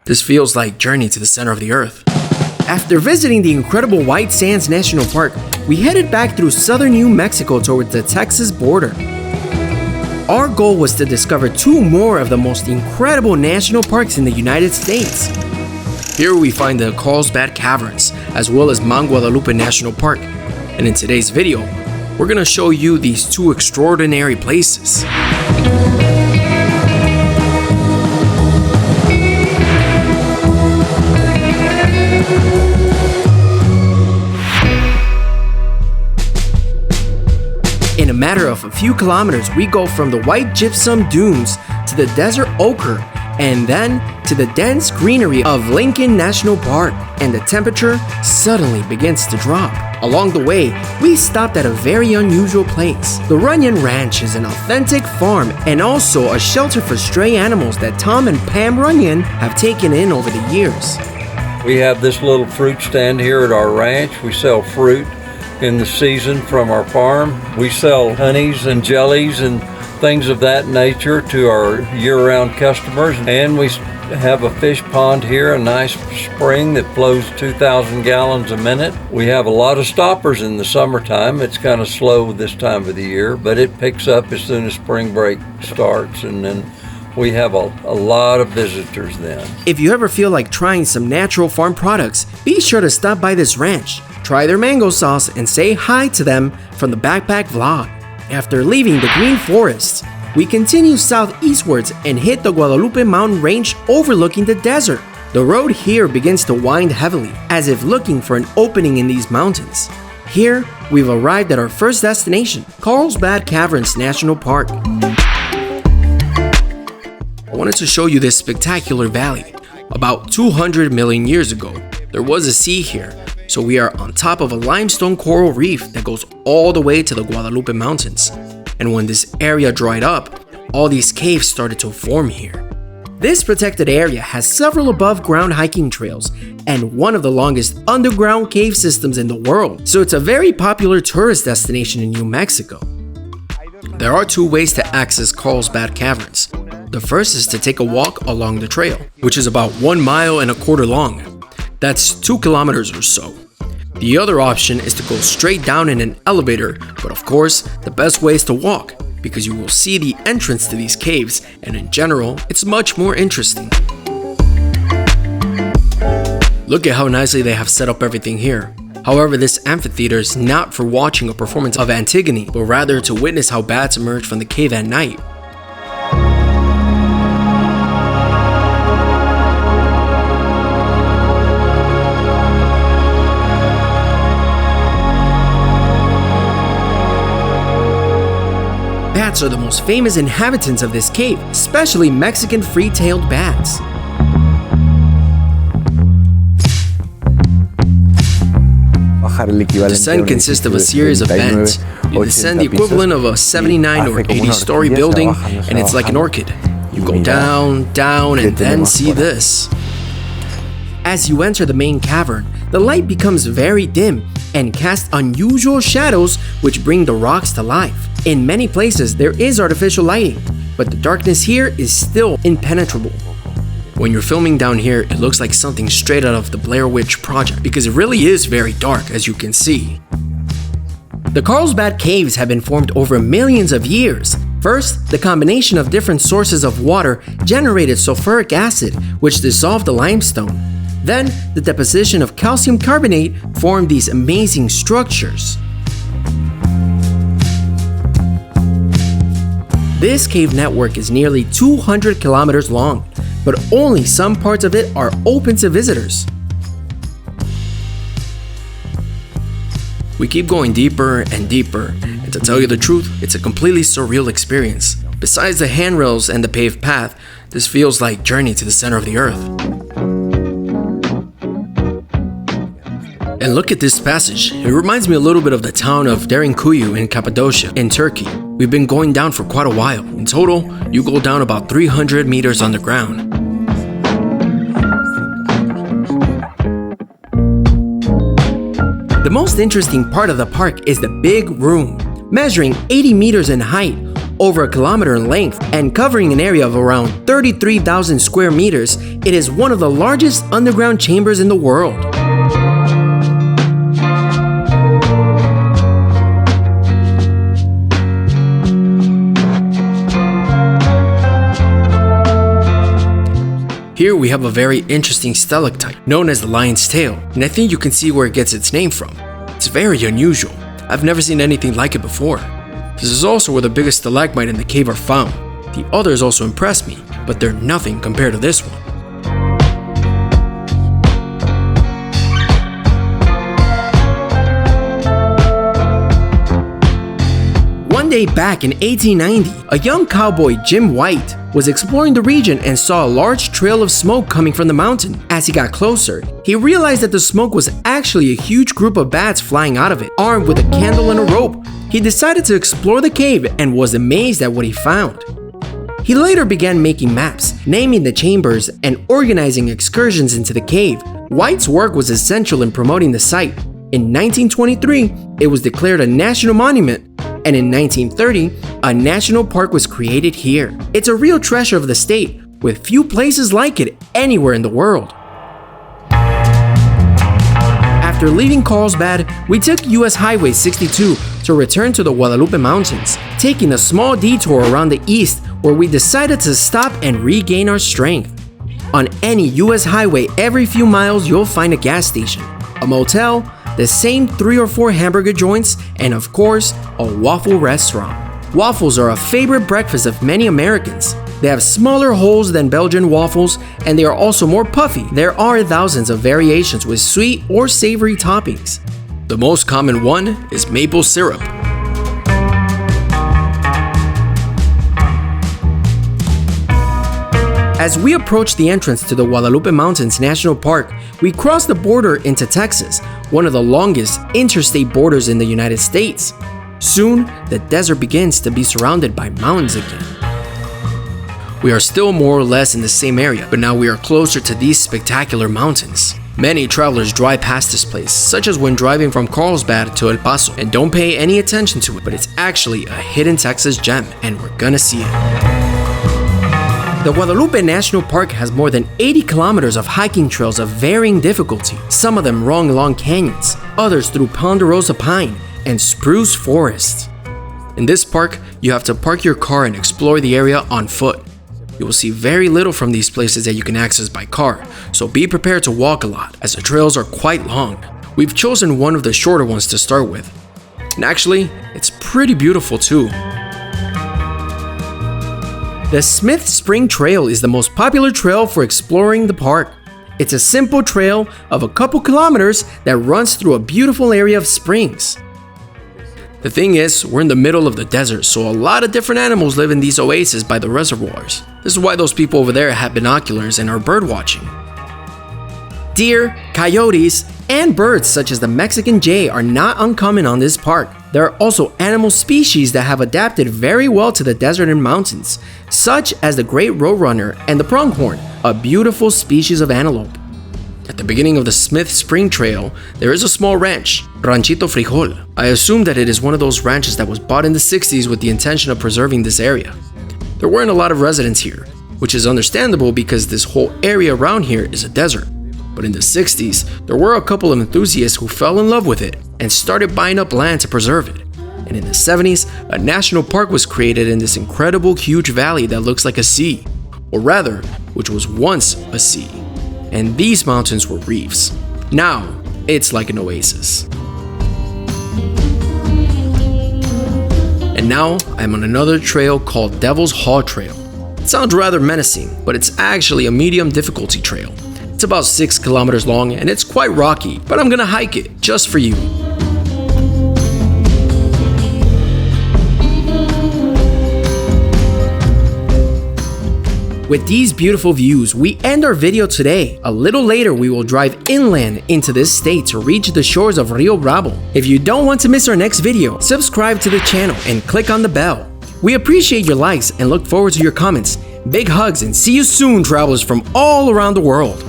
This feels like Journey to the Center of the Earth. After visiting the incredible White Sands National Park, we headed back through southern New Mexico towards the Texas border. Our goal was to discover 2 more of the most incredible national parks in the United States. Here we find the Carlsbad Caverns, as well as Mount Guadalupe National Park. And in today's video, we're gonna show you these 2 extraordinary places. In a matter of a few kilometers, we go from the white gypsum dunes to the desert ochre and then to the dense greenery of Lincoln National Park, and the temperature suddenly begins to drop. Along the way, we stopped at a very unusual place. The Runyon Ranch is an authentic farm and also a shelter for stray animals that Tom and Pam Runyon have taken in over the years. We have this little fruit stand here at our ranch. We sell fruit in the season from our farm. We sell honeys and jellies and things of that nature to our year-round customers. And we have a fish pond here, a nice spring that flows 2,000 gallons a minute. We have a lot of stoppers in the summertime. It's kind of slow this time of the year, but it picks up as soon as spring break starts, and then we have a lot of visitors then. If you ever feel like trying some natural farm products, be sure to stop by this ranch, try their mango sauce, and say hi to them from the Backpack Vlog. After leaving the green forests, we continue southeastwards and hit the Guadalupe mountain range overlooking the desert. The road here begins to wind heavily, as if looking for an opening in these mountains. Here, we've arrived at our first destination, Carlsbad Caverns National Park. I wanted to show you this spectacular valley. About 200 million years ago, there was a sea here, so we are on top of a limestone coral reef that goes all the way to the Guadalupe Mountains. And when this area dried up, all these caves started to form here. This protected area has several above-ground hiking trails and one of the longest underground cave systems in the world, so it's a very popular tourist destination in New Mexico. There are 2 ways to access Carlsbad Caverns. The first is to take a walk along the trail, which is about 1.25 miles long. That's 2 kilometers or so. The other option is to go straight down in an elevator, but of course, the best way is to walk, because you will see the entrance to these caves, and in general, it's much more interesting. Look at how nicely they have set up everything here. However, this amphitheater is not for watching a performance of Antigone, but rather to witness how bats emerge from the cave at night. Bats are the most famous inhabitants of this cave, especially Mexican free-tailed bats. The descent consists of a series of bends. You descend the equivalent of a 79 or 80-story building, and it's like an orchid. You go down, down, and then see this. As you enter the main cavern, the light becomes very dim and casts unusual shadows which bring the rocks to life. In many places, there is artificial lighting, but the darkness here is still impenetrable. When you're filming down here, it looks like something straight out of the Blair Witch Project, because it really is very dark, as you can see. The Carlsbad Caves have been formed over millions of years. First, the combination of different sources of water generated sulfuric acid, which dissolved the limestone. Then, the deposition of calcium carbonate formed these amazing structures. This cave network is nearly 200 kilometers long, but only some parts of it are open to visitors. We keep going deeper and deeper, and to tell you the truth, it's a completely surreal experience. Besides the handrails and the paved path, this feels like Journey to the Center of the Earth. And look at this passage. It reminds me a little bit of the town of Derinkuyu in Cappadocia in Turkey. We've been going down for quite a while. In total, you go down about 300 meters underground. The most interesting part of the park is the big room. Measuring 80 meters in height, Over a kilometer in length and covering an area of around 33,000 square meters, it is one of the largest underground chambers in the world. Here we have a very interesting stalactite known as the lion's tail, and I think you can see where it gets its name from. It's very unusual. I've never seen anything like it before. This is also where the biggest stalagmite in the cave are found. The others also impress me, but they're nothing compared to this one. One day back in 1890, a young cowboy, Jim White, was exploring the region and saw a large trail of smoke coming from the mountain. As he got closer, he realized that the smoke was actually a huge group of bats flying out of it, armed with a candle and a rope. He decided to explore the cave and was amazed at what he found. He later began making maps, naming the chambers, and organizing excursions into the cave. White's work was essential in promoting the site. In 1923, it was declared a national monument, and in 1930, a national park was created here. It's a real treasure of the state, with few places like it anywhere in the world. After leaving Carlsbad, we took US Highway 62 to return to the Guadalupe Mountains, taking a small detour around the east where we decided to stop and regain our strength. On any US highway, every few miles you'll find a gas station, a motel, the same 3 or 4 hamburger joints, and of course, a waffle restaurant. Waffles are a favorite breakfast of many Americans. They have smaller holes than Belgian waffles, and they are also more puffy. There are thousands of variations with sweet or savory toppings. The most common one is maple syrup. As we approach the entrance to the Guadalupe Mountains National Park, we cross the border into Texas, one of the longest interstate borders in the United States. Soon, the desert begins to be surrounded by mountains again. We are still more or less in the same area, but now we are closer to these spectacular mountains. Many travelers drive past this place, such as when driving from Carlsbad to El Paso, and don't pay any attention to it, but it's actually a hidden Texas gem, and we're gonna see it. The Guadalupe National Park has more than 80 kilometers of hiking trails of varying difficulty, some of them run along canyons, others through ponderosa pine and spruce forests. In this park, you have to park your car and explore the area on foot. You will see very little from these places that you can access by car, so be prepared to walk a lot, as the trails are quite long. We've chosen one of the shorter ones to start with, and actually, it's pretty beautiful too. The Smith Spring Trail is the most popular trail for exploring the park. It's a simple trail of a couple kilometers that runs through a beautiful area of springs. The thing is, we're in the middle of the desert, so a lot of different animals live in these oases by the reservoirs. This is why those people over there have binoculars and are bird watching. Deer, coyotes, and birds such as the Mexican jay are not uncommon on this park. There are also animal species that have adapted very well to the desert and mountains, such as the great roadrunner and the pronghorn, a beautiful species of antelope. At the beginning of the Smith Spring Trail, there is a small ranch, Ranchito Frijol. I assume that it is one of those ranches that was bought in the 60s with the intention of preserving this area. There weren't a lot of residents here, which is understandable because this whole area around here is a desert. But in the 60s, there were a couple of enthusiasts who fell in love with it and started buying up land to preserve it. And in the 70s, a national park was created in this incredible huge valley that looks like a sea, or rather, which was once a sea. And these mountains were reefs. Now, it's like an oasis. And now, I'm on another trail called Devil's Haw Trail. It sounds rather menacing, but it's actually a medium difficulty trail. It's about 6 kilometers long and it's quite rocky, but I'm gonna hike it just for you. With these beautiful views, we end our video today. A little later, we will drive inland into this state to reach the shores of Rio Bravo. If you don't want to miss our next video, subscribe to the channel and click on the bell. We appreciate your likes and look forward to your comments. Big hugs and see you soon, travelers from all around the world.